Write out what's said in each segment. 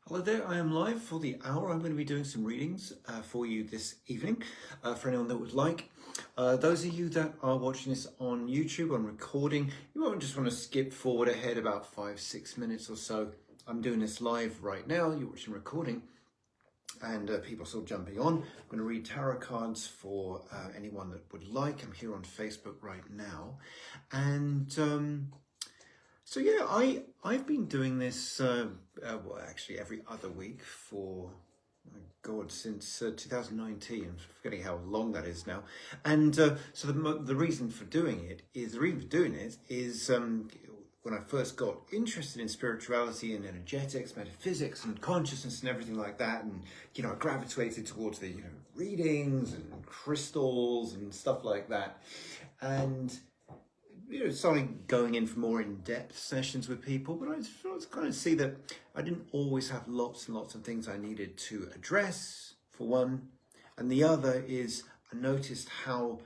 Hello there, I am live for the hour. I'm going to be doing some readings for you this evening for anyone that would like. Those of you that are watching this on YouTube, on recording, you won't just want to skip forward ahead about 5-6 minutes or so. I'm doing this live right now, you're watching recording, and people are still jumping on. I'm going to read tarot cards for anyone that would like. I'm here on Facebook right now. And so yeah, I've been doing this, well, actually every other week for, my God, since 2019. I'm forgetting how long that is now. And so the reason for doing it is, when I first got interested in spirituality and energetics, metaphysics and consciousness and everything like that, and I gravitated towards the readings and crystals and stuff like that, and started going in for more in-depth sessions with people, but I just kind of see that I didn't always have lots and lots of things I needed to address, for one. And the other is I noticed how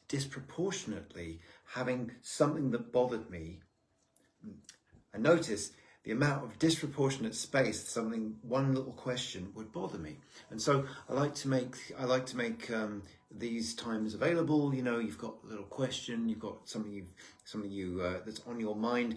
disproportionately having something that bothered me, I noticed the amount of disproportionate space one little question would bother me. And so I like to make these times available. You've got a little question, you've got something that's on your mind.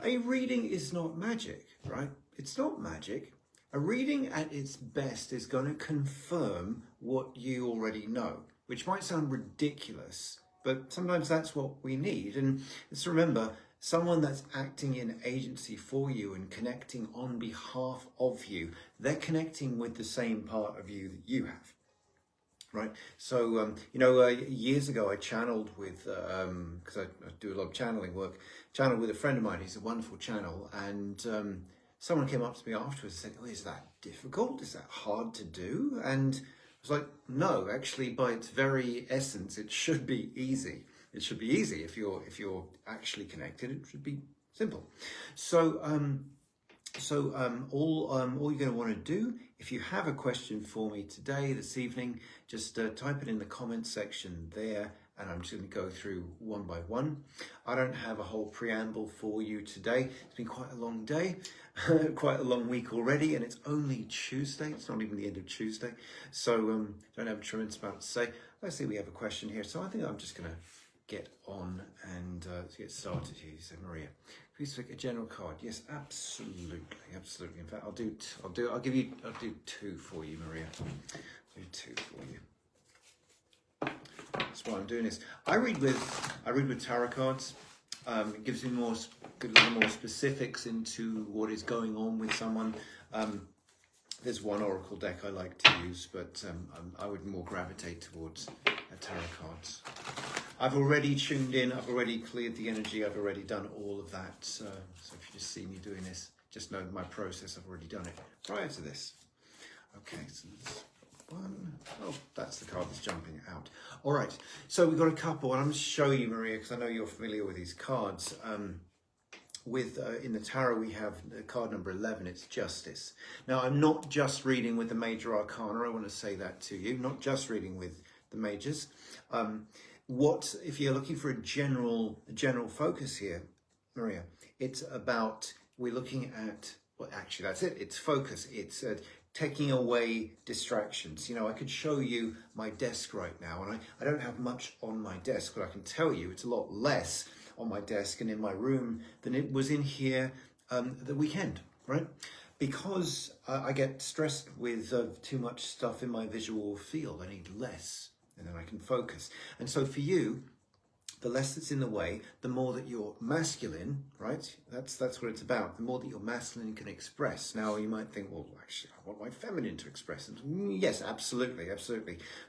A reading is not magic, right? It's not magic. A reading at its best is going to confirm what you already know, which might sound ridiculous, but sometimes that's what we need. And let's remember, someone that's acting in agency for you and connecting on behalf of you, they're connecting with the same part of you that you have, right? So, years ago I channeled with, because I do a lot of channeling work, channeled with a friend of mine. He's a wonderful channel. And someone came up to me afterwards and said, "Oh, is that difficult? Is that hard to do?" And I was like, no, actually, by its very essence, it should be easy. It should be easy if you're actually connected. It should be simple. So all you're going to want to do, if you have a question for me today, this evening, just type it in the comment section there, and I'm just going to go through one by one. I don't have a whole preamble for you today. It's been quite a long day, quite a long week already, and it's only Tuesday. It's not even the end of Tuesday, so don't have a tremendous amount to say. I see we have a question here, so I think I'm just going to get on and get started here. You said, "Maria, please pick a general card." Yes, absolutely. In fact, I'll do two for you, Maria. I'll do two for you. That's why I'm doing this. I read with tarot cards. It gives me a little more specifics into what is going on with someone. There's one oracle deck I like to use, but I would more gravitate towards tarot cards. I've already tuned in, I've already cleared the energy, I've already done all of that. So if you just see me doing this, just know my process, I've already done it prior to this. Okay, so there's one. Oh, that's the card that's jumping out. All right, so we've got a couple, and I'm going to show you, Maria, because I know you're familiar with these cards. In the tarot, we have card number 11, it's Justice. Now, I'm not just reading with the major arcana, I want to say that to you, not just reading with the majors. If you're looking for a general focus here, Maria, it's about, we're looking at, well, actually that's it, it's focus, it's taking away distractions. I could show you my desk right now, and I don't have much on my desk, but I can tell you it's a lot less on my desk and in my room than it was in here the weekend, right? Because I get stressed with too much stuff in my visual field. I need less, and then I can focus. And so for you, the less that's in the way, the more that you're masculine, right? That's what it's about. The more that you're masculine can express. Now you might think, well, actually, I want my feminine to express. And yes, absolutely.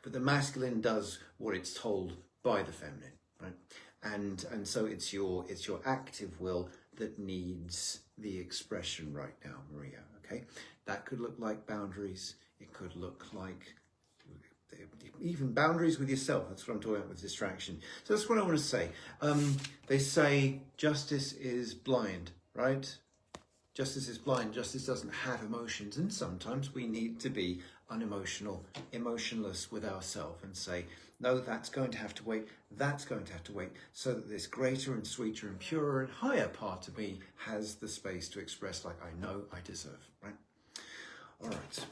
But the masculine does what it's told by the feminine, right? And so it's your active will that needs the expression right now, Maria. Okay, that could look like boundaries. It could look like even boundaries with yourself. That's what I'm talking about with distraction. So that's what I want to say. They say justice is blind, right? Justice is blind. Justice doesn't have emotions, and sometimes we need to be unemotional, emotionless with ourselves and say, no, that's going to have to wait, that's going to have to wait, so that this greater and sweeter and purer and higher part of me has the space to express like I know I deserve, right? All right.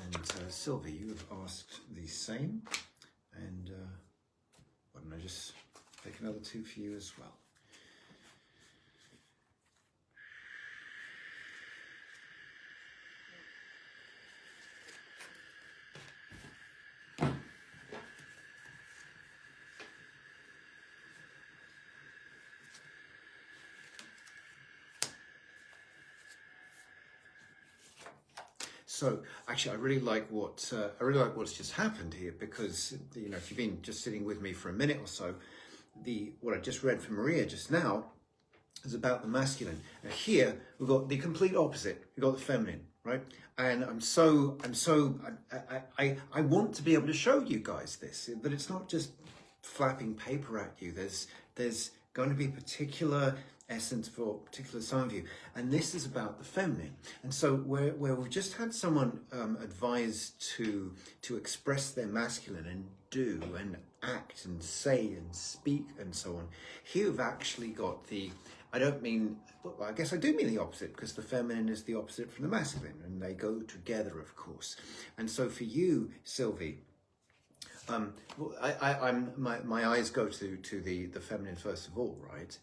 And Sylvie, you have asked the same. And why don't I just take another 2 for you as well? So actually, I really like what's just happened here, because if you've been just sitting with me for a minute or so, what I just read from Maria just now is about the masculine. And here we've got the complete opposite. We've got the feminine, right? And I want to be able to show you guys this, that it's not just flapping paper at you. There's going to be particular essence for particular side of you, and this is about the feminine. And so where we've just had someone advised to express their masculine and do and act and say and speak and so on, here we've actually got I guess I do mean the opposite, because the feminine is the opposite from the masculine, and they go together, of course. And so for you, Sylvie, my eyes go to the feminine first of all, right?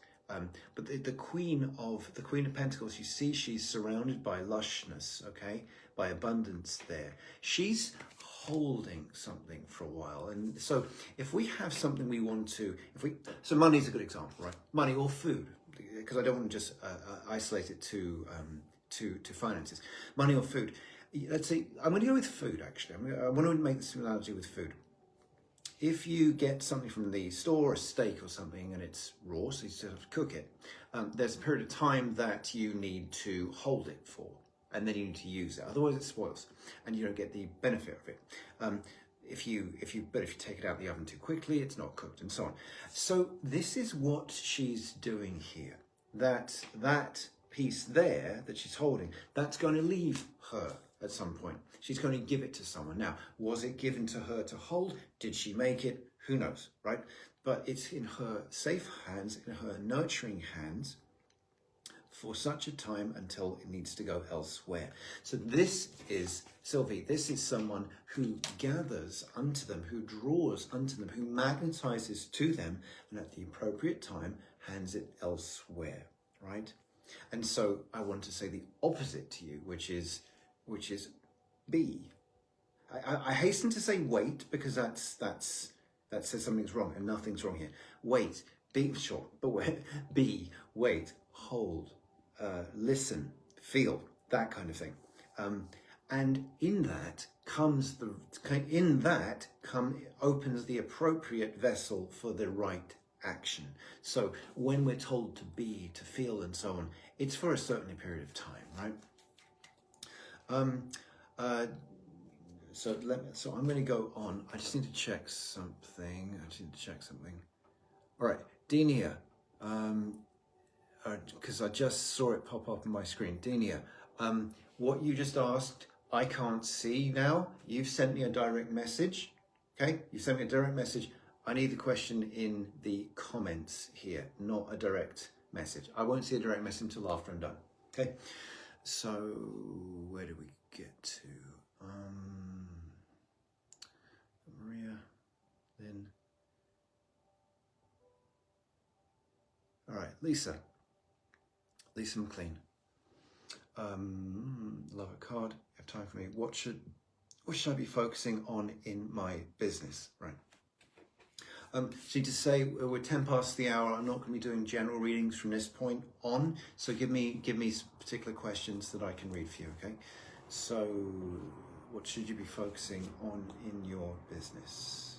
But the Queen of Pentacles, you see, she's surrounded by lushness, okay, by abundance there. She's holding something for a while, and so if we have something we want to, so money's a good example, right? Money or food, because I don't want to just isolate it to finances. Money or food. Let's see. I'm going to go with food. Actually, I want to make this analogy with food. If you get something from the store, a steak or something, and it's raw, so you still have to cook it, there's a period of time that you need to hold it for, and then you need to use it. Otherwise, it spoils, and you don't get the benefit of it. If you take it out of the oven too quickly, it's not cooked, and so on. So this is what she's doing here. That piece there that she's holding, that's going to leave her at some point. She's going to give it to someone. Now, was it given to her to hold? Did she make it? Who knows, right? But it's in her safe hands, in her nurturing hands, for such a time until it needs to go elsewhere. So this is Sylvie. This is someone who gathers unto them, who draws unto them, who magnetizes to them, and at the appropriate time hands it elsewhere, right? And so I want to say the opposite to you, which is be. I hasten to say wait, because that says something's wrong, and nothing's wrong here. Wait, be short, but be, wait, hold, listen, feel, that kind of thing. And in that opens the appropriate vessel for the right action. So when we're told to be, to feel, and so on, it's for a certain period of time, right? So I'm going to go on. I just need to check something. All right, Denia, because I just saw it pop up on my screen. Denia, what you just asked, I can't see now. You've sent me a direct message. Okay, you sent me a direct message. I need the question in the comments here, not a direct message. I won't see a direct message until after I'm done. Okay, so where do we get to? Maria, then. All right, Lisa McLean. Love a card. You have time for me. What should I be focusing on in my business? Right. So to say we're 10 past the hour, I'm not going to be doing general readings from this point on. So give me particular questions that I can read for you. Okay. So what should you be focusing on in your business?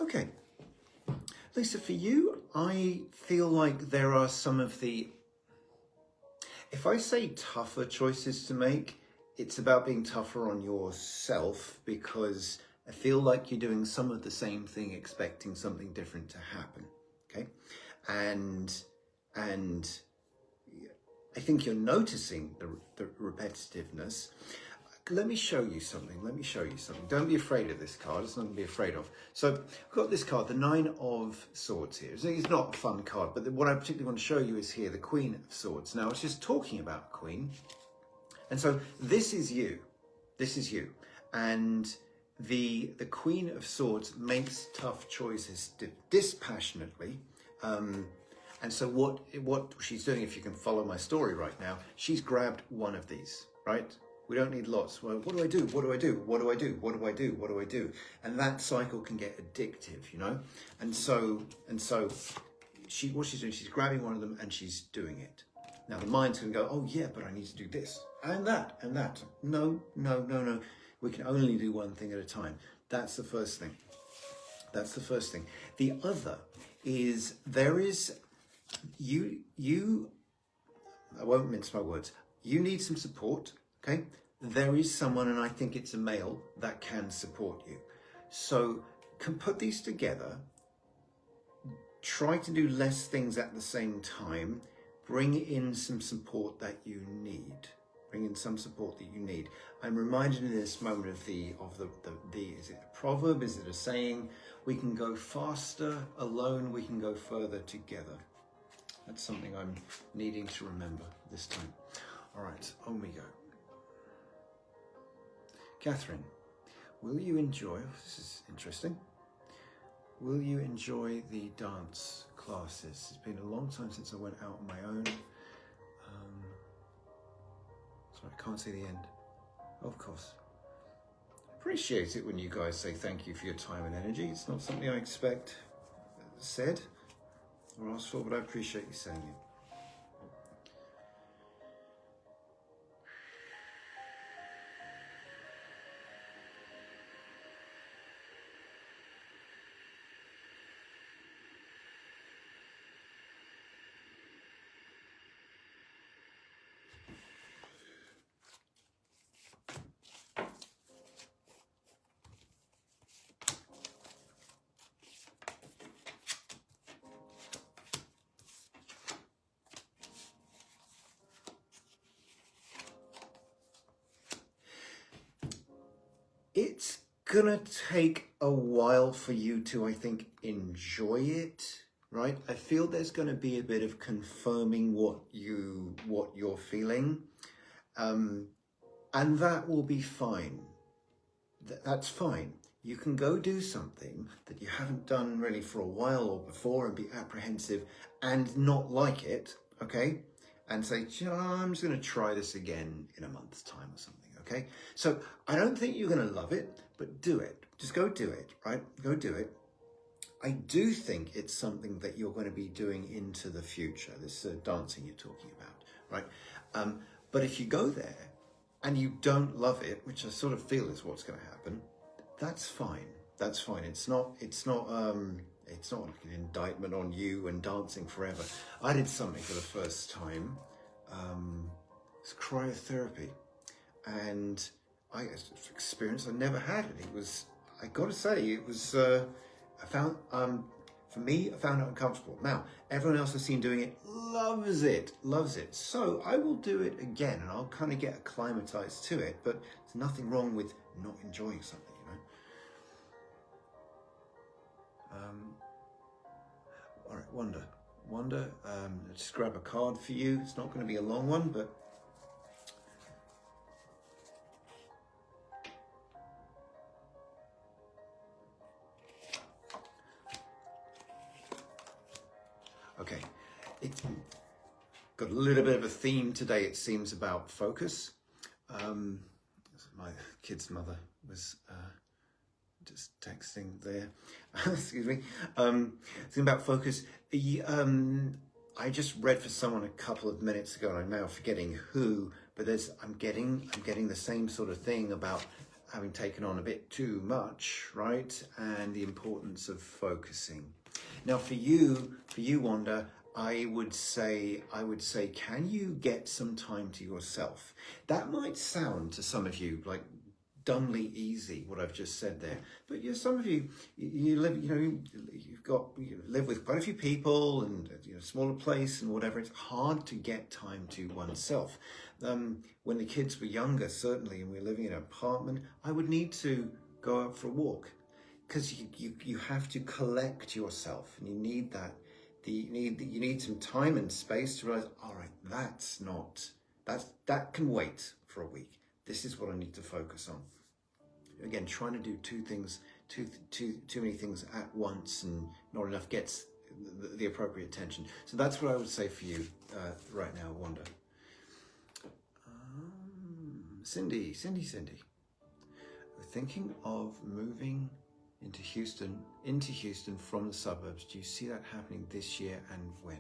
Okay, Lisa, for you, I feel like there are some of the, if I say tougher choices to make, it's about being tougher on yourself, because I feel like you're doing some of the same thing, expecting something different to happen. Okay. And I think you're noticing the repetitiveness. Let me show you something. Don't be afraid of this card. It's nothing to be afraid of. So I've got this card, the Nine of Swords here. It's not a fun card, but what I particularly want to show you is here, the Queen of Swords. Now, it's just talking about Queen. And so this is you. And the Queen of Swords makes tough choices dispassionately. And so what she's doing, if you can follow my story right now, she's grabbed one of these, right? We don't need lots. Well, what do I do? What do I do? What do I do? What do I do? What do I do? And that cycle can get addictive, you know? And so what she's doing, she's grabbing one of them and she's doing it. Now the mind's gonna go, oh yeah, but I need to do this and that and that. No. We can only do one thing at a time. That's the first thing. The other is you, I won't mince my words, you need some support, okay? There is someone, and I think it's a male, that can support you. So can put these together, try to do less things at the same time, bring in some support that you need. I'm reminded in this moment of the is it a proverb, is it a saying? We can go faster alone, we can go further together. That's something I'm needing to remember this time. All right, on we go. Catherine, will you enjoy, this is interesting, will you enjoy the dance classes? It's been a long time since I went out on my own. Sorry, I can't see the end. Of course. Appreciate it when you guys say thank you for your time and energy. It's not something I expect said or asked for, but I appreciate you saying it. It's gonna take a while for you to, I think, enjoy it, right? I feel there's gonna be a bit of confirming what you're feeling, and that will be fine. That's fine. You can go do something that you haven't done really for a while or before and be apprehensive and not like it, okay? And say, I'm just gonna try this again in a month's time or something. Okay, so I don't think you're going to love it, but do it. Just go do it, right? Go do it. I do think it's something that you're going to be doing into the future, this dancing you're talking about, right? But if you go there and you don't love it, which I sort of feel is what's going to happen, that's fine. That's fine. It's not like an indictment on you and dancing forever. I did something for the first time. It's cryotherapy. And experience I never had it. It was, I got to say, it was, I found it uncomfortable. Now, everyone else I've seen doing it loves it. So I will do it again and I'll kind of get acclimatized to it, but there's nothing wrong with not enjoying something, you know. All right, Wonder, just grab a card for you. It's not going to be a long one, but okay, it's got a little bit of a theme today, it seems, about focus. My kid's mother was just texting there. Excuse me. Thing about focus. I just read for someone a couple of minutes ago, and I'm now forgetting who, but I'm getting the same sort of thing about having taken on a bit too much, right? And the importance of focusing. Now, for you, Wanda, I would say, can you get some time to yourself? That might sound to some of you like dumbly easy, what I've just said there. But some of you, you live, you live with quite a few people and smaller place and whatever. It's hard to get time to oneself. When the kids were younger, certainly, and we were living in an apartment, I would need to go out for a walk because you have to collect yourself, and you need that. You need some time and space to realize, all right, that can wait for a week. This is what I need to focus on. Again, trying to do too many things at once and not enough gets the appropriate attention. So that's what I would say for you right now, Wanda. Cindy. We're thinking of moving into Houston from the suburbs. Do you see that happening this year, and when?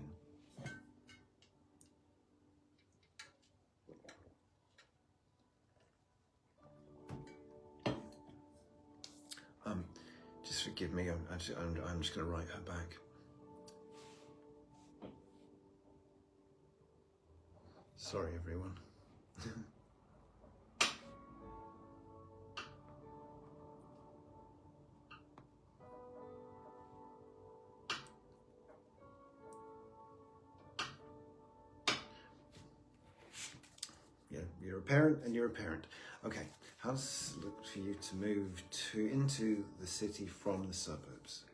Just forgive me. I'm just going to write her back. Sorry, everyone. Yeah, you're a parent and you're a parent. Okay, how does it look for you to move into the city from the suburbs?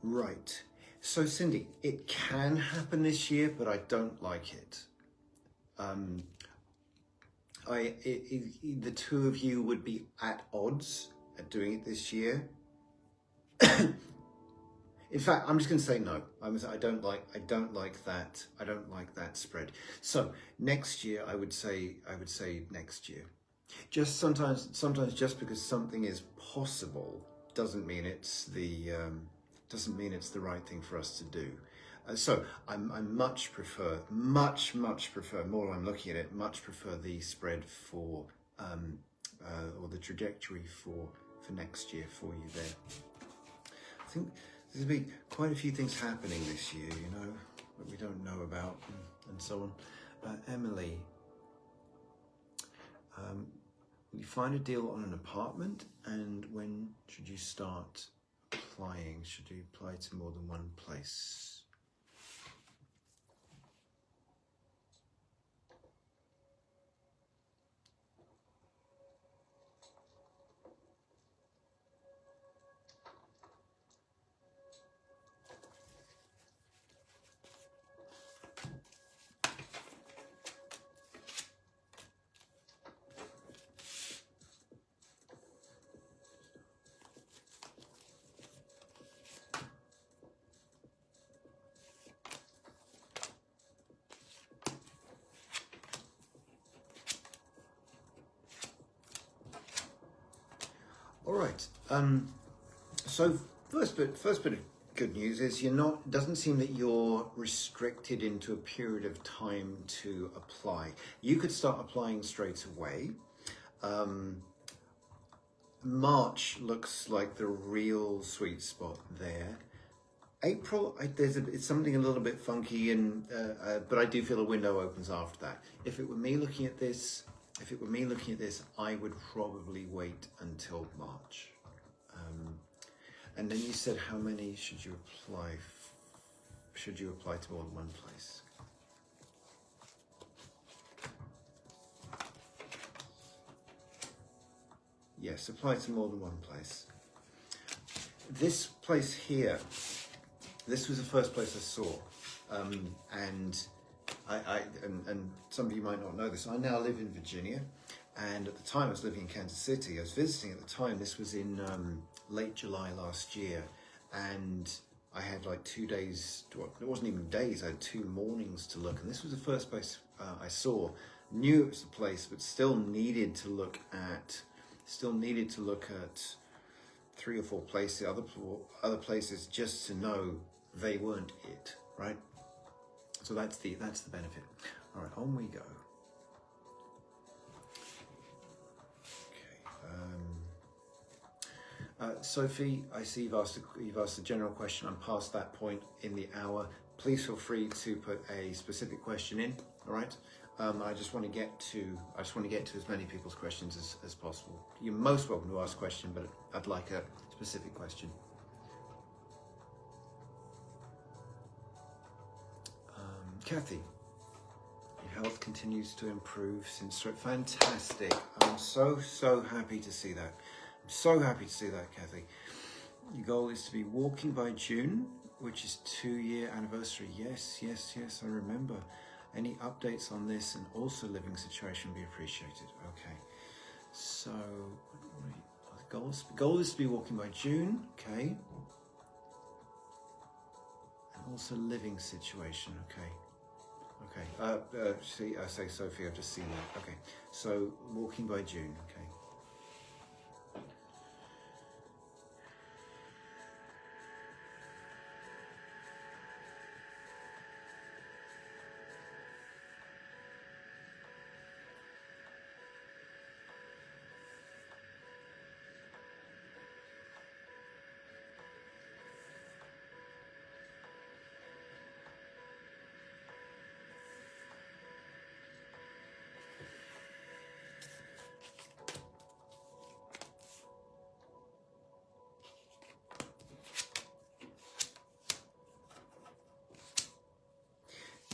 Right. So, Cindy, it can happen this year, but I don't like it. The two of you would be at odds at doing it this year. In fact, I'm just going to say no. I don't like that. I don't like that spread. So next year, I would say next year. Just sometimes just because something is possible doesn't mean it's the right thing for us to do. So I much prefer, more I'm looking at it, much prefer the spread for, or the trajectory for next year for you there. I think there's going to be quite a few things happening this year, that we don't know about and so on. Emily, will you find a deal on an apartment, and when should you start applying? Should you apply to more than one place? All right. So first bit of good news is doesn't seem that you're restricted into a period of time to apply. You could start applying straight away. March looks like the real sweet spot there. April, it's something a little bit funky, but I do feel a window opens after that. If it were me looking at this, I would probably wait until March. And then you said, how many should you apply? Should you apply to more than one place? Yes, apply to more than one place. This place here, this was the first place I saw, and some of you might not know this. I now live in Virginia. And at the time I was living in Kansas City, I was visiting at the time. This was in late July last year, and I had like 2 days, well, it wasn't even days, I had 2 mornings to look, and this was the first place I saw. Knew it was the place, but still needed to look at 3 or 4 places, other places, just to know they weren't it, right? So that's the benefit. All right, on we go. Sophie, I see you've asked a general question. I'm past that point in the hour. Please feel free to put a specific question in. All right. I just want to get to as many people's questions as possible. You're most welcome to ask a question, but I'd like a specific question. Kathy, your health continues to improve since stroke. Fantastic. I'm so happy to see that. I'm so happy to see that, Kathy. Your goal is to be walking by June, which is 2-year anniversary. Yes, I remember. Any updates on this and also living situation would be appreciated. Okay. So, the goal is to be walking by June. Okay. And also living situation. Okay. Okay. I say Sophie, I've just seen that. Okay. So, walking by June. Okay.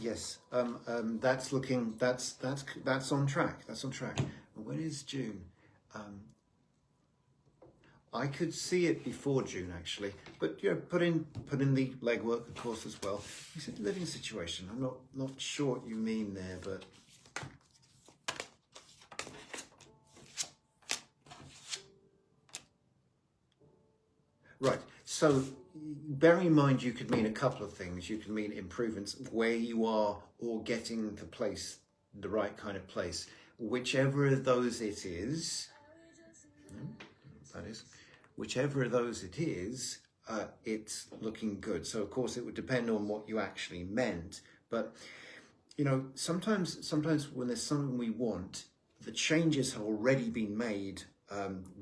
Yes, that's on track. That's on track. When is June? I could see it before June actually, but put in the legwork, of course, as well. You said living situation. I'm not sure what you mean there, but right. So bearing in mind, you could mean a couple of things. You can mean improvements where you are, or getting the right kind of place. Whichever of those it is, whichever of those it is, it's looking good. So of course it would depend on what you actually meant. But sometimes when there's something we want, the changes have already been made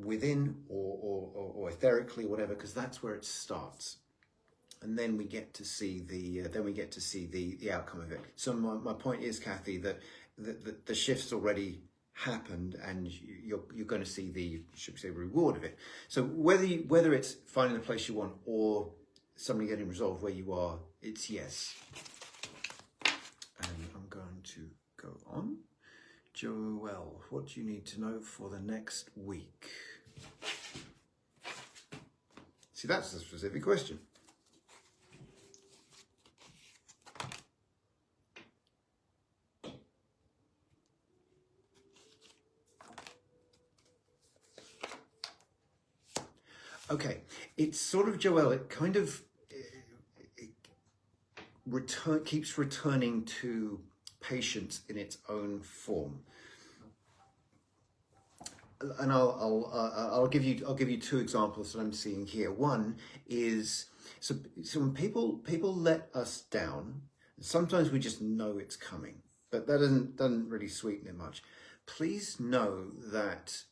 within or etherically, whatever, because that's where it starts, and then we get to see the outcome of it. So my point is, Kathy, that the shift's already happened, and you're going to see the reward of it. So whether it's finding the place you want or something getting resolved where you are, it's yes. And I'm going to go on. Joelle, what do you need to know for the next week? See, that's a specific question. Okay, it's sort of, Joelle, it kind of keeps returning to patience in its own form. And I'll give you 2 examples that I'm seeing here. One is, so when people let us down, sometimes we just know it's coming, but that doesn't really sweeten it much. Please know that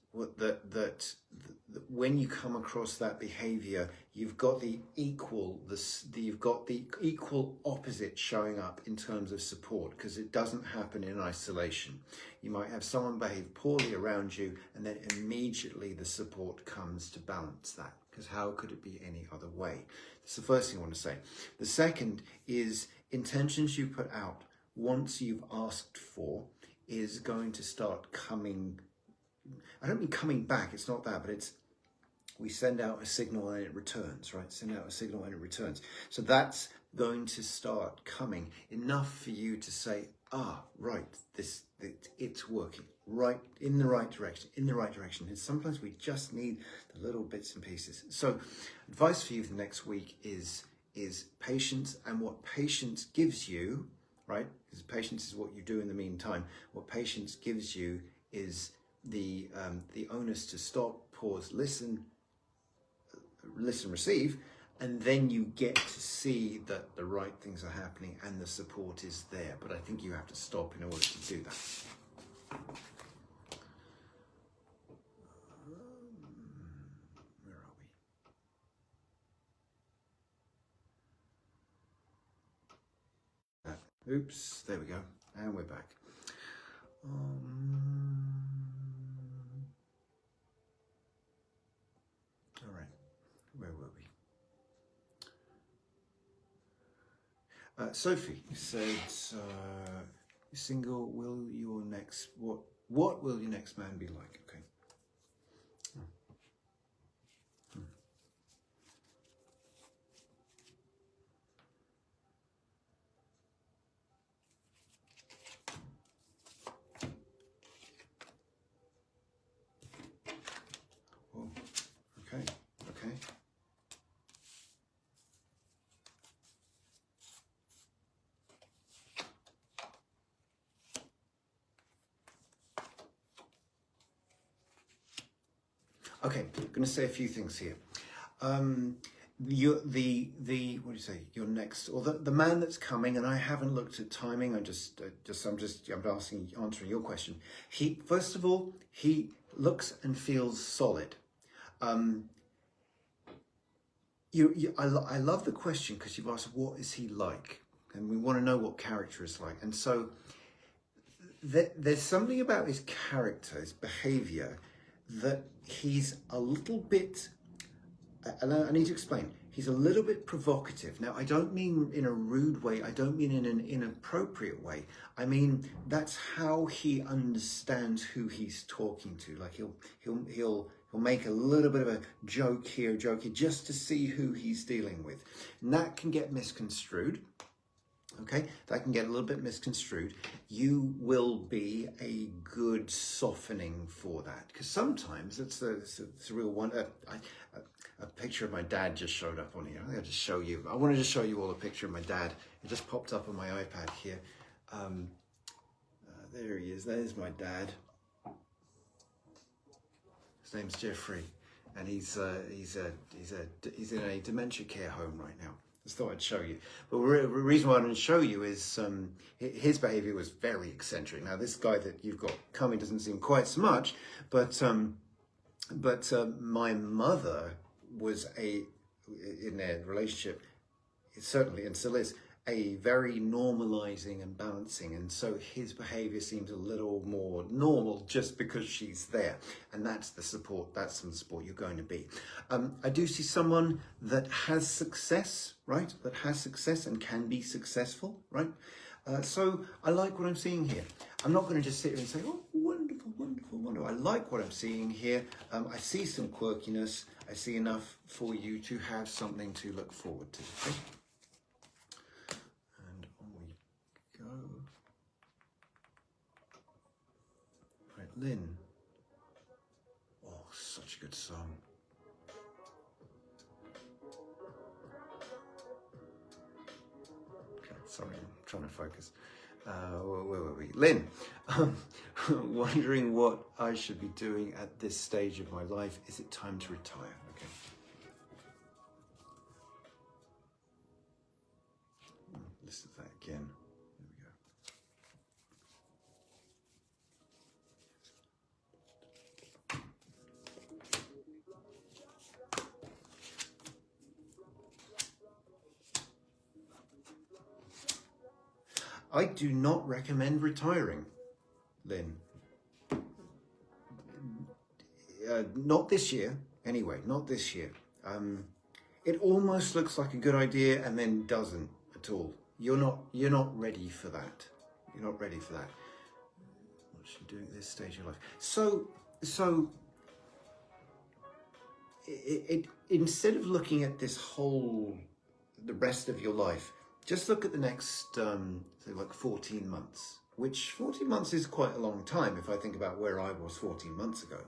when you come across that behavior, you've got the equal opposite showing up in terms of support, because it doesn't happen in isolation. You might have someone behave poorly around you, and then immediately the support comes to balance that, because how could it be any other way? That's the first thing I want to say. The second is, intentions you put out once you've asked for is going to start coming. I don't mean coming back, it's not that, but it's, we send out a signal and it returns, right? Send out a signal and it returns. So that's going to start coming, enough for you to say, right, it's working. right in the right direction. And sometimes we just need the little bits and pieces. So advice for you for the next week is patience, and what patience gives you, right? Because patience is what you do in the meantime. What patience gives you is the onus to stop, pause, listen, receive, and then you get to see that the right things are happening and the support is there. But I think you have to stop in order to do that. Where are we? Oops, there we go. And we're back. All right, where were we? Sophie said, single, will your next, what will your next man be like? Okay. Oh, okay, okay. Okay, I'm going to say a few things here. Your what do you say? Your next, or the man that's coming, and I haven't looked at timing. I'm answering your question. First of all, he looks and feels solid. I love the question because you've asked, what is he like? And we want to know what character is like. And so there's something about his character, his behavior, that he's a little bit, and I need to explain, he's a little bit provocative. Now, I don't mean in a rude way, I don't mean in an inappropriate way. I mean, that's how he understands who he's talking to. Like he'll make a little bit of a joke here, just to see who he's dealing with. And that can get misconstrued. Okay, that can get a little bit misconstrued. You will be a good softening for that, because sometimes it's a real one. A picture of my dad just showed up on here. I think I'll just show you. I wanted to show you all a picture of my dad. It just popped up on my iPad here. There he is. There's my dad. His name's Jeffrey, and he's in a dementia care home right now. Just thought I'd show you. But the reason why I didn't show you is his behavior was very eccentric. Now, this guy that you've got coming doesn't seem quite so much, but my mother was in their relationship, certainly, and still is, a very normalizing and balancing, and so his behavior seems a little more normal just because she's there, and that's the support. That's the support you're going to be. I do see someone that has success, right? That has success and can be successful, right? So I like what I'm seeing here. I'm not going to just sit here and say, oh, wonderful, wonderful, wonderful. I like what I'm seeing here. I see some quirkiness. I see enough for you to have something to look forward to. Okay? Go. Right, Lynn. Oh, such a good song. Okay, sorry, I'm trying to focus. Where were we? Lynn, wondering what I should be doing at this stage of my life. Is it time to retire? Okay. Listen to that again. I do not recommend retiring, Lynn. Not this year, anyway, not this year. It almost looks like a good idea and then doesn't at all. You're not ready for that. You're not ready for that. What should you do at this stage of your life? So instead of looking at the rest of your life, just look at the next, say like 14 months, which 14 months is quite a long time if I think about where I was 14 months ago.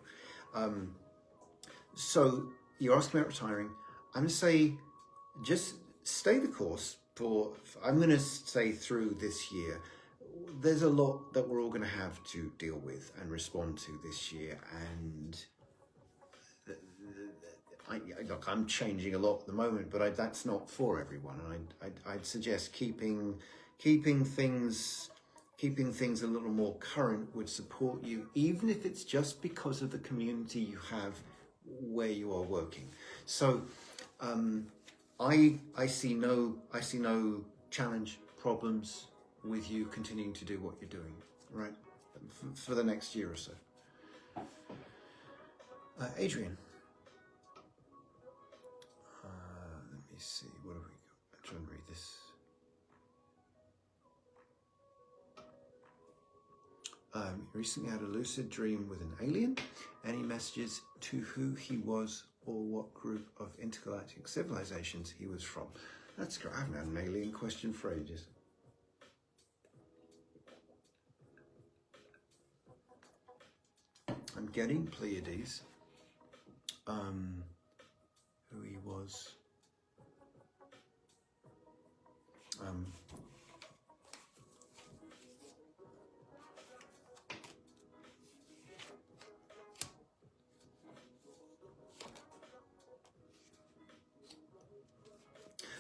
So you're asking about retiring. I'm going to say just stay the course I'm going to say through this year. There's a lot that we're all going to have to deal with and respond to this year. And look, I'm changing a lot at the moment, but that's not for everyone. And I'd suggest keeping things a little more current would support you, even if it's just because of the community you have where you are working. So I see no challenge, problems with you continuing to do what you're doing, right, for the next year or so. Adrian. Let me see, what have we got? I'm trying to read this. Recently had a lucid dream with an alien. Any messages to who he was or what group of intergalactic civilizations he was from? That's great. I haven't had an alien question for ages. I'm getting Pleiades. Who he was.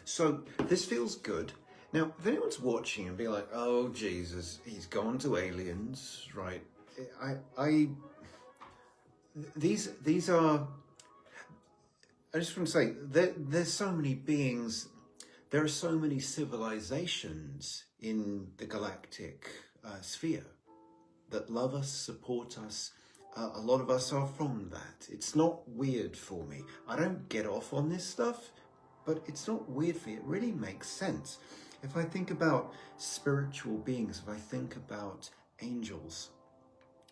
So this feels good. Now, if anyone's watching and be like, "Oh Jesus, he's gone to aliens," right? These are. I just want to say there's so many beings. There are so many civilizations in the galactic sphere that love us, support us. A lot of us are from that. It's not weird for me. I don't get off on this stuff, but it's not weird for me. It really makes sense. If I think about spiritual beings, if I think about angels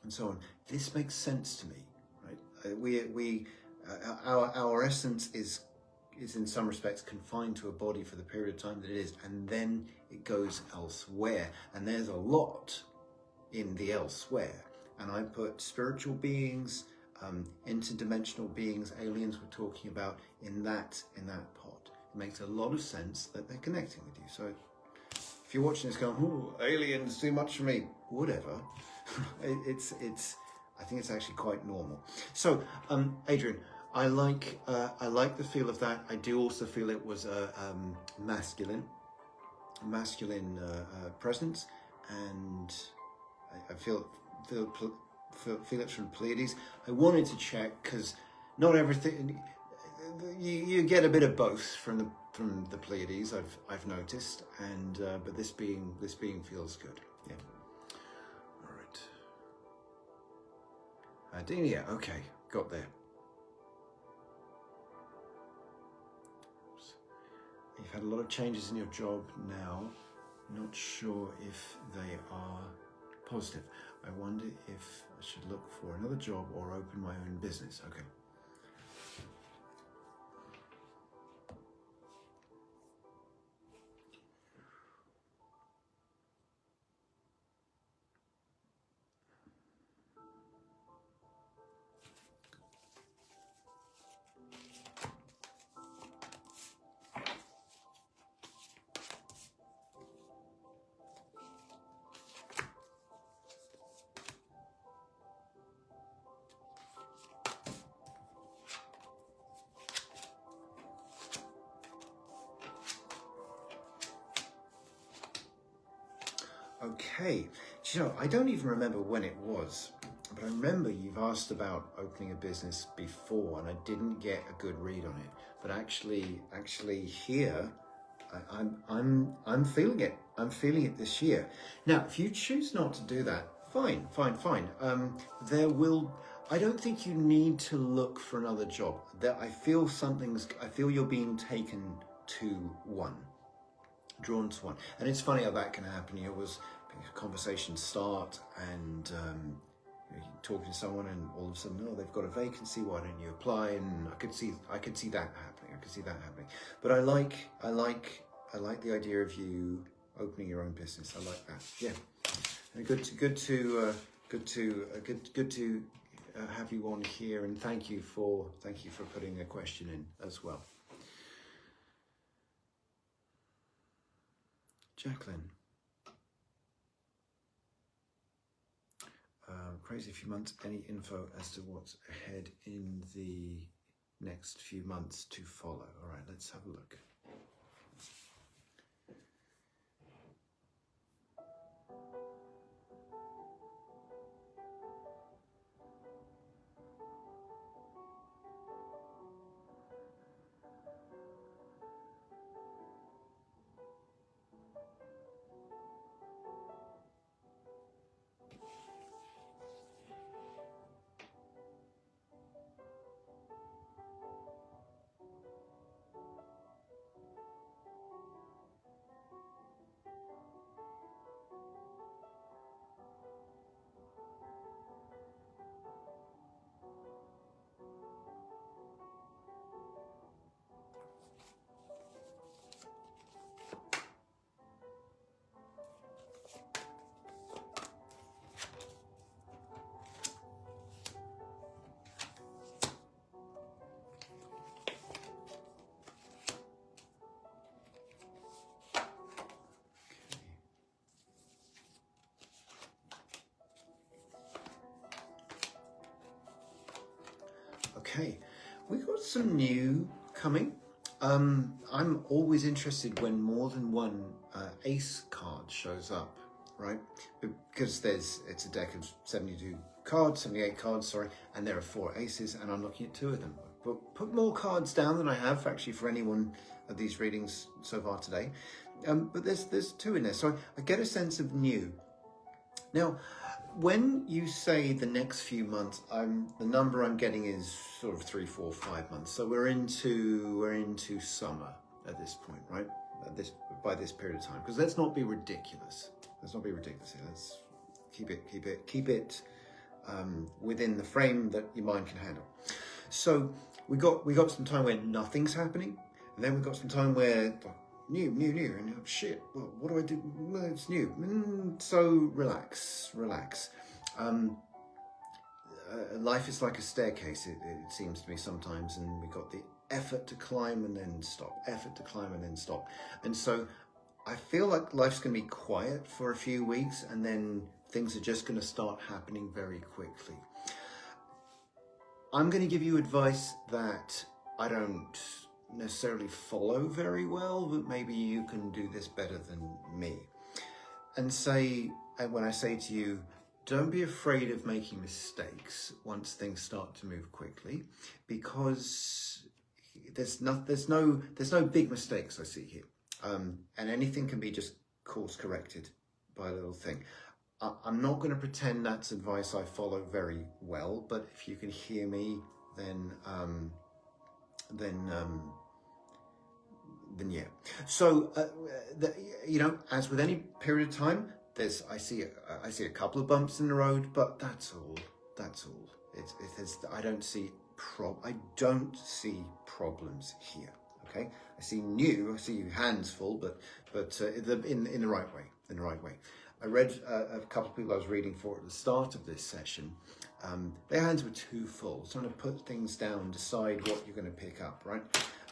and so on, this makes sense to me, right? Our essence is in some respects confined to a body for the period of time that it is, and then it goes elsewhere. And there's a lot in the elsewhere. And I put spiritual beings, interdimensional beings, aliens we're talking about in that pot. It makes a lot of sense that they're connecting with you. So if you're watching this going, "Ooh, aliens, too much for me," whatever. I think it's actually quite normal. So, Adrian, I like the feel of that. I do also feel it was a masculine presence, and I feel it from Pleiades. I wanted to check because not everything. You get a bit of both from the Pleiades. I've noticed, and but this being feels good. Yeah. All right. Dina, okay, got there. You've had a lot of changes in your job now. Not sure if they are positive. I wonder if I should look for another job or open my own business. Okay. Okay, do you know, I don't even remember when it was, but I remember you've asked about opening a business before, and I didn't get a good read on it. But actually here, I'm feeling it. I'm feeling it this year. Now, if you choose not to do that, fine. I don't think you need to look for another job. I feel you're being taken to one. Drawn to one. And it's funny how that can happen. Conversations start and you're talking to someone and all of a sudden, they've got a vacancy, why don't you apply? And I could see that happening. But I like the idea of you opening your own business. I like that. Yeah. Good to have you on here, and thank you for putting a question in as well. Jacqueline, crazy few months. Any info as to what's ahead in the next few months to follow? All right, let's have a look. Okay, we got some new coming. I'm always interested when more than one ace card shows up, right? Because it's a deck of 72 cards, 78 cards, sorry, and there are 4 aces, and I'm looking at 2 of them. But put more cards down than I have actually for any one of these readings so far today. But there's 2 in there, so I get a sense of new. Now, when you say the next few months, the number I'm getting is sort of 3, 4, 5 months. So we're into summer at this point, right? By this period of time, because let's not be ridiculous. Let's not be ridiculous here. Let's keep it within the frame that your mind can handle. So we got some time where nothing's happening, and then we got some time where new, and shit, well, what do I do? Well, it's new. So relax. Life is like a staircase, it seems to me sometimes, and we got the effort to climb and then stop, and so I feel like life's going to be quiet for a few weeks, and then things are just going to start happening very quickly. I'm going to give you advice that I don't necessarily follow very well, but maybe you can do this better than me. And when I say to you, don't be afraid of making mistakes once things start to move quickly, because there's no big mistakes I see here, and anything can be just course corrected by a little thing. I'm not going to pretend that's advice I follow very well, but if you can hear me, then yeah. So as with any period of time, I see a couple of bumps in the road, but that's all. I don't see problems here. Okay, I see hands full, but in the right way. I read a couple of people I was reading for at the start of this session. Their hands were too full, trying to put things down, decide what you're going to pick up, right?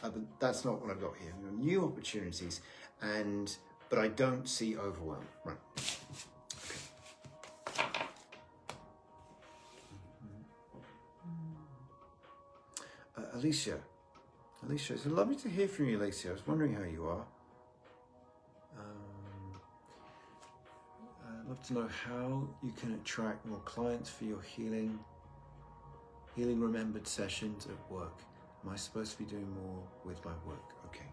But that's not what I've got here. New opportunities, but I don't see overwhelm, right? Okay. Alicia, it's lovely to hear from you, Alicia. I was wondering how you are. I'd love to know how you can attract more clients for your healing remembered sessions at work. Am I supposed to be doing more with my work? Okay.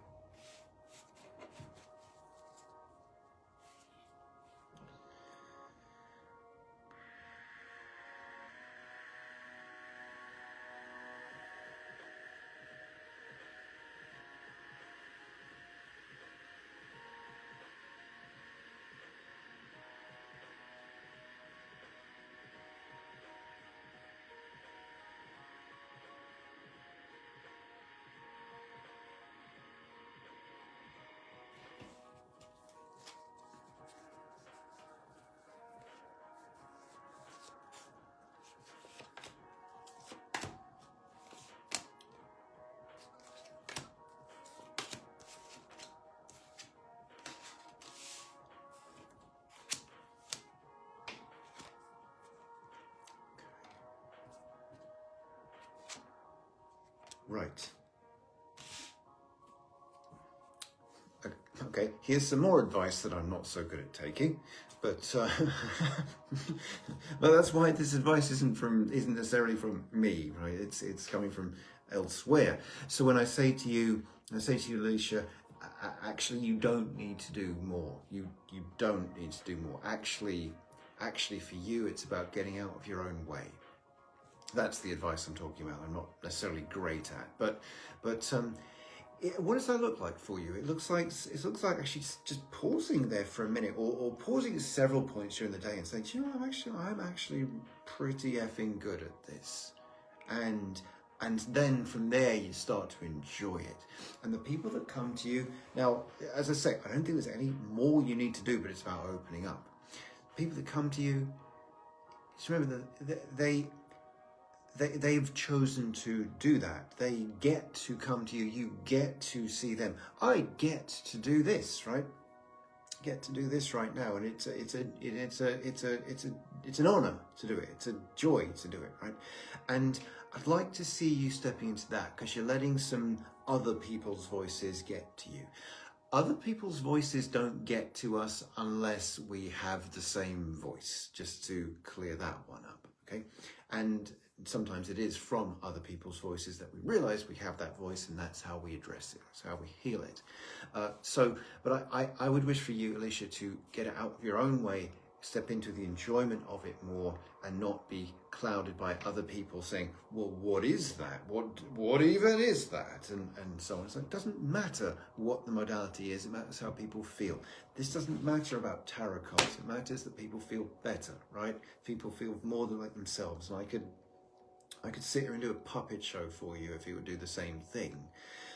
Right. Okay, here's some more advice that I'm not so good at taking, but but that's why this advice isn't necessarily from me, right? It's coming from elsewhere. So when I say to you, Alicia, actually, you don't need to do more. You don't need to do more. Actually, for you, it's about getting out of your own way. That's the advice I'm talking about. I'm not necessarily great at, but what does that look like for you? It looks like actually just pausing there for a minute, or pausing at several points during the day and saying, "Do you know, I'm actually pretty effing good at this," and then from there you start to enjoy it. And the people that come to you now, as I say, I don't think there's any more you need to do, but it's about opening up. People that come to you, just remember that they've chosen to do that. They get to come to you. You get to see them. I get to do this, right? Get to do this right now, and it's an honor to do it. It's a joy to do it, right? And I'd like to see you stepping into that, because you're letting some other people's voices get to you. Other people's voices don't get to us unless we have the same voice, just to clear that one up, okay? And sometimes it is from other people's voices that we realize we have that voice, and that's how we address it, that's how we heal it. But I would wish for you, Alicia, to get it out of your own way, step into the enjoyment of it more, and not be clouded by other people saying, well, what is that? What even is that? And so on. So it doesn't matter what the modality is, it matters how people feel. This doesn't matter about tarot cards, it matters that people feel better, right? People feel more than like themselves. And I could sit here and do a puppet show for you if you would do the same thing.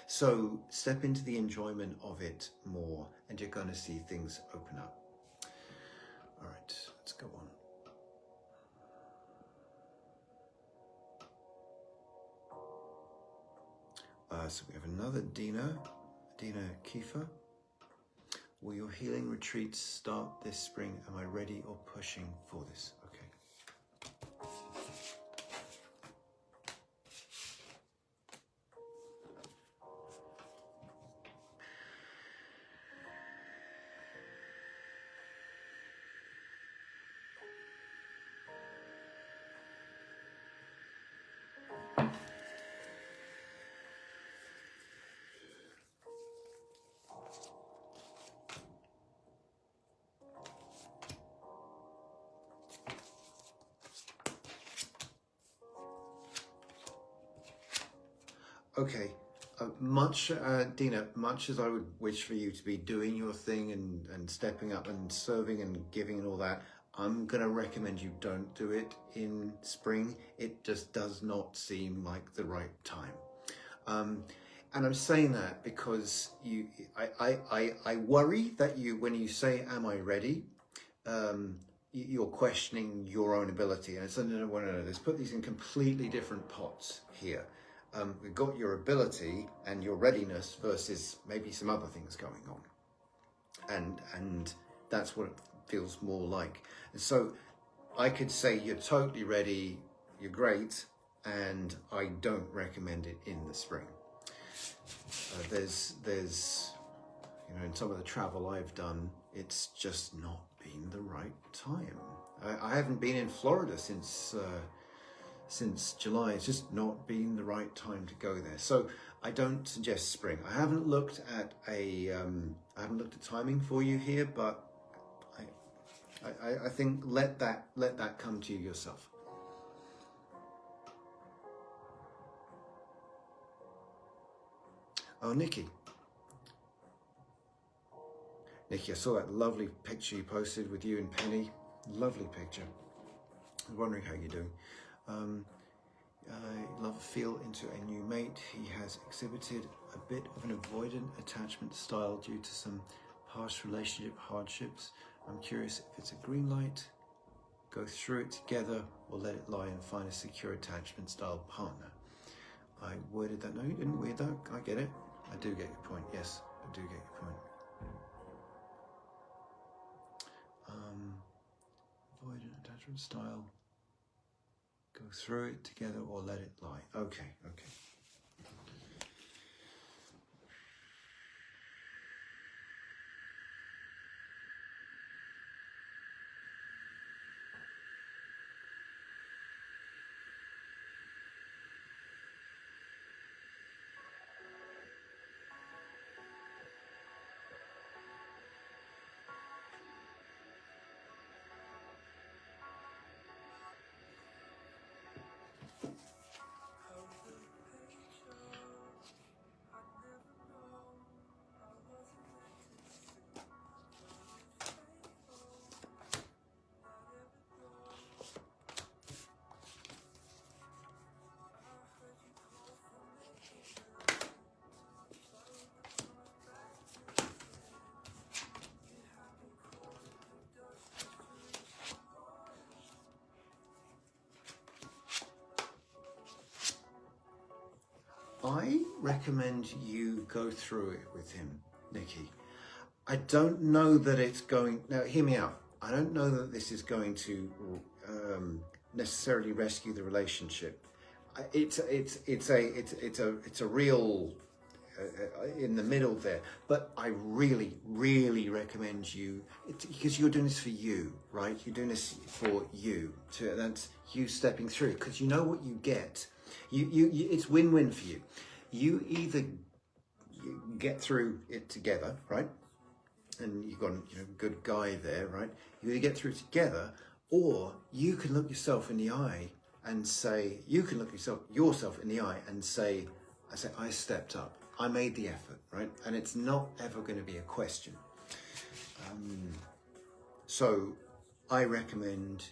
So step into the enjoyment of it more, and you're going to see things open up. All right, let's go on. So we have another Dina Kiefer. Will your healing retreats start this spring? Am I ready or pushing for this? Okay. Okay, Dina, much as I would wish for you to be doing your thing and stepping up and serving and giving and all that, I'm going to recommend you don't do it in spring. It just does not seem like the right time. And I'm saying that because I worry that when you say, am I ready? You're questioning your own ability. And it's, no, let's put these in completely different pots here. We've got your ability and your readiness versus maybe some other things going on. And that's what it feels more like. And so I could say you're totally ready, you're great, and I don't recommend it in the spring. There's in some of the travel I've done, it's just not been the right time. I haven't been in Florida since July. It's just not been the right time to go there. So I don't suggest spring. I haven't looked at timing for you here, but I think let that come to you yourself. Oh, Nikki, I saw that lovely picture you posted with you and Penny. Lovely picture. I was wondering how you're doing. Love feel into a new mate. He has exhibited a bit of an avoidant attachment style due to some past relationship hardships. I'm curious if it's a green light, go through it together, or let it lie and find a secure attachment style partner. I worded that. No, you didn't word that. I get it. I do get your point. Yes, I do get your point. Avoidant attachment style. Go through it together or let it lie. Okay. I recommend you go through it with him, Nikki. I don't know that it's going, now hear me out. I don't know that this is going to necessarily rescue the relationship. It's a real in the middle there, but I really recommend you, because you're doing this for you, right? You're doing this for you. That's you stepping through, because you know what you get. It's win-win for you. You either get through it together, right? And you've got a good guy there, right? You either get through it together, or you can look yourself in the eye and say, yourself in the eye and say, I stepped up. I made the effort, right? And it's not ever going to be a question. So I recommend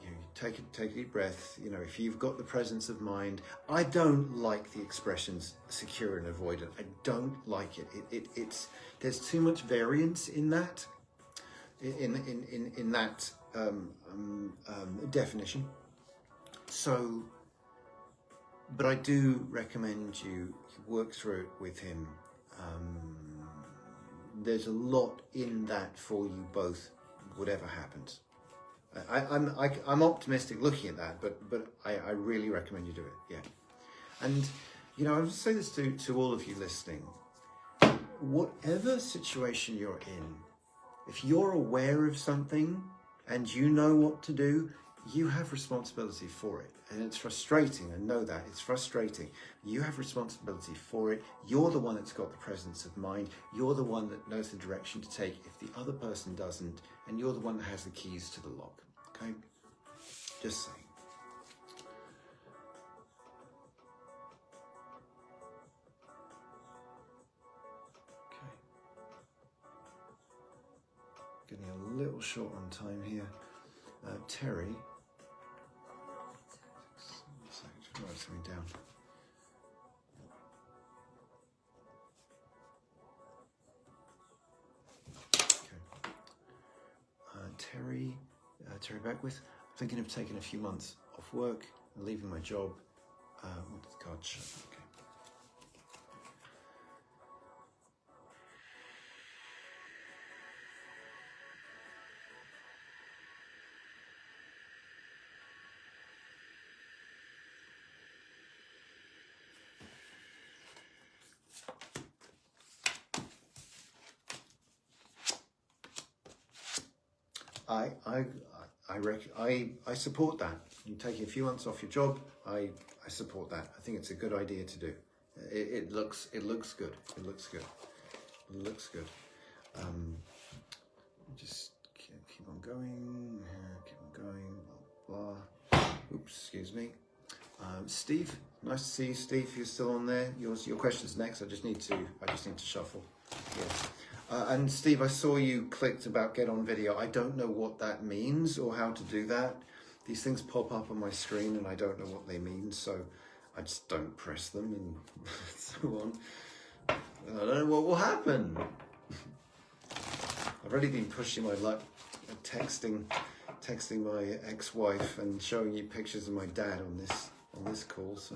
you take a deep breath. If you've got the presence of mind, I don't like the expressions secure and avoidant. I don't like it. It's there's too much variance in that, in that definition. So, but I do recommend you work through it with him. There's a lot in that for you both, whatever happens. I'm optimistic looking at that, but I really recommend you do it. Yeah, and I would say this to all of you listening. Whatever situation you're in, if you're aware of something and you know what to do, you have responsibility for it. And it's frustrating, I know that, it's frustrating. You have responsibility for it. You're the one that's got the presence of mind. You're the one that knows the direction to take if the other person doesn't, and you're the one that has the keys to the lock, okay? Just saying. Okay. Getting a little short on time here. Terry. Just write something down. Okay. Terry Beckwith. I'm thinking of taking a few months off work and leaving my job. What did the card show? Okay. I support that. You taking a few months off your job, I support that. I think it's a good idea to do. It looks good. It looks good. It looks good. Just keep on going. Keep on going. Blah blah. Oops, excuse me. Steve, nice to see you, Steve. You're still on there. Your question's next. I just need to shuffle. Yes. And Steve, I saw you clicked about get on video. I don't know what that means or how to do that. These things pop up on my screen and I don't know what they mean, so I just don't press them and so on. I don't know what will happen. I've already been pushing my luck, texting my ex-wife and showing you pictures of my dad on this call. So.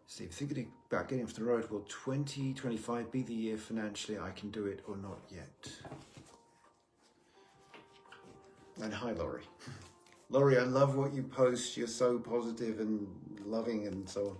Steve, thinking about getting off the road, will 2025 be the year financially I can do it or not yet? And hi, Laurie. Laurie, I love what you post. You're so positive and loving and so on.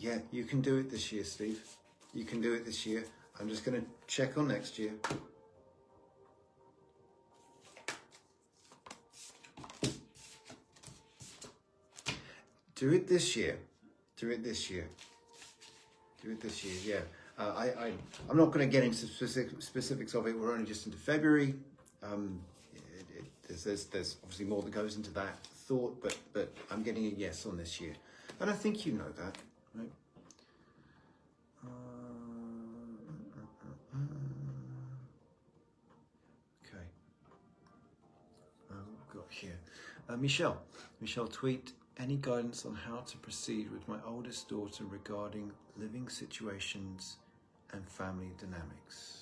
Yeah, you can do it this year, Steve. You can do it this year. I'm just going to check on next year. Do it this year. Do it this year. Do it this year, yeah. I'm not going to get into specifics of it. We're only just into February. There's obviously more that goes into that thought, but I'm getting a yes on this year. And I think you know that, right? Okay. We've got here. Michelle tweet, any guidance on how to proceed with my oldest daughter regarding living situations and family dynamics?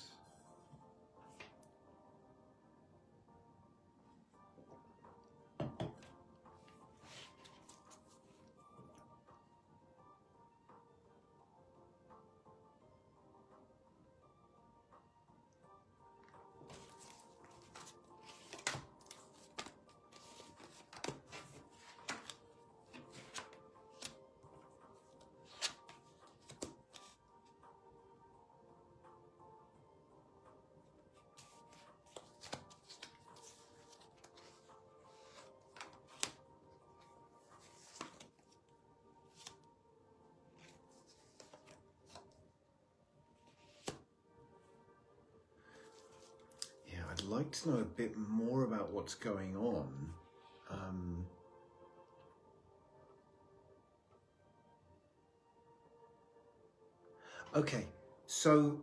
I'd like to know a bit more about what's going on. Okay, so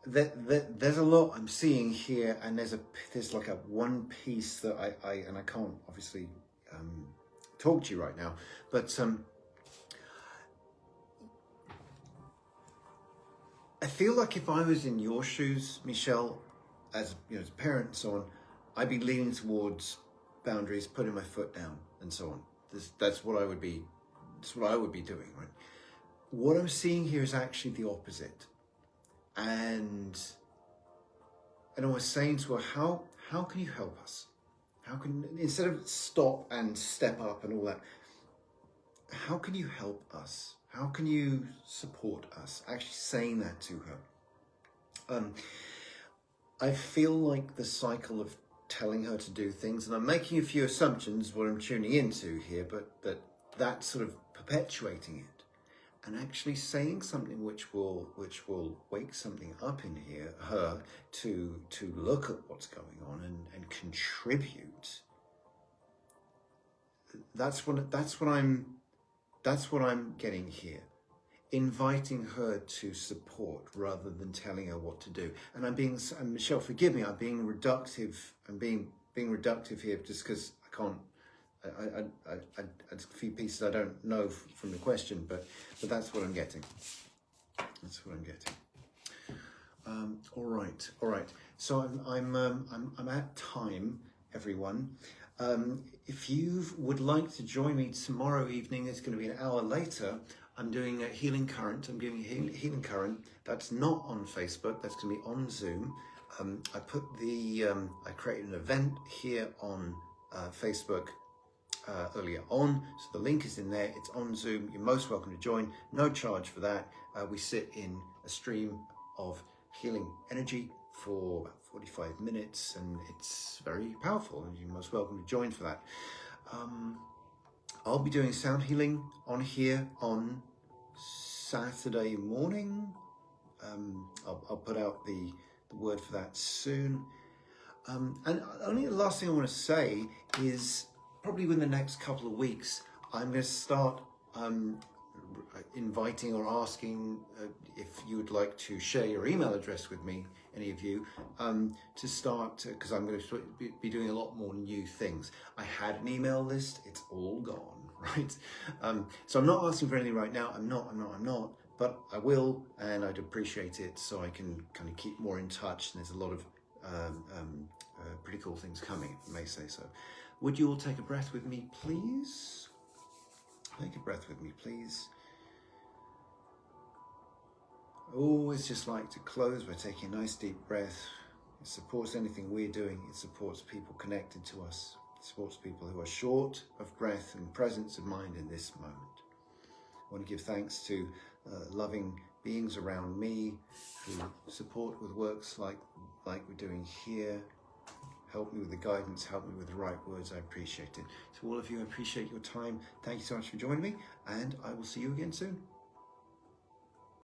there's a lot I'm seeing here, and there's like a one piece that I can't obviously talk to you right now, but I feel like if I was in your shoes, Michelle, as you know, as a parent and so on, I'd be leaning towards boundaries, putting my foot down, and so on. That's what I would be. That's what I would be doing, right? What I'm seeing here is actually the opposite, and I was saying to her, how can you help us? How can, instead of stop and step up and all that, how can you help us? How can you support us? Actually saying that to her. I feel like the cycle of telling her to do things, and I'm making a few assumptions what I'm tuning into here, but that's sort of perpetuating it, and actually saying something which will wake something up in her to look at what's going on and contribute. That's what I'm getting here. Inviting her to support rather than telling her what to do. And and Michelle, forgive me, I'm being reductive. I'm being reductive here just because I can't. A few pieces I don't know from the question, but that's what I'm getting. That's what I'm getting. All right. So I'm at time, everyone. If you would like to join me tomorrow evening, it's going to be an hour later. I'm doing a Healing Current. I'm doing a Healing Current. That's not on Facebook. That's going to be on Zoom. I created an event here on Facebook earlier on. So the link is in there. It's on Zoom. You're most welcome to join. No charge for that. We sit in a stream of healing energy for about 45 minutes, and it's very powerful, and you're most welcome to join for that. I'll be doing sound healing on here on Saturday morning. I'll put out the word for that soon. And only the last thing I want to say is probably within the next couple of weeks, I'm going to start inviting or asking if you would like to share your email address with me, any of you, to start, because I'm going to be doing a lot more new things. I had an email list, it's all gone, right? So I'm not asking for anything right now. I'm not, but I will, and I'd appreciate it so I can kind of keep more in touch. And there's a lot of pretty cool things coming, if I may say so. Would you all take a breath with me, please? Take a breath with me, please. Always just like to close by taking a nice deep breath. It supports anything we're doing. It supports people connected to us. It supports people who are short of breath and presence of mind in this moment. I want to give thanks to loving beings around me who support with works like we're doing here. Help me with the guidance, help me with the right words. I appreciate it. To all of you, I appreciate your time. Thank you so much for joining me, and I will see you again soon.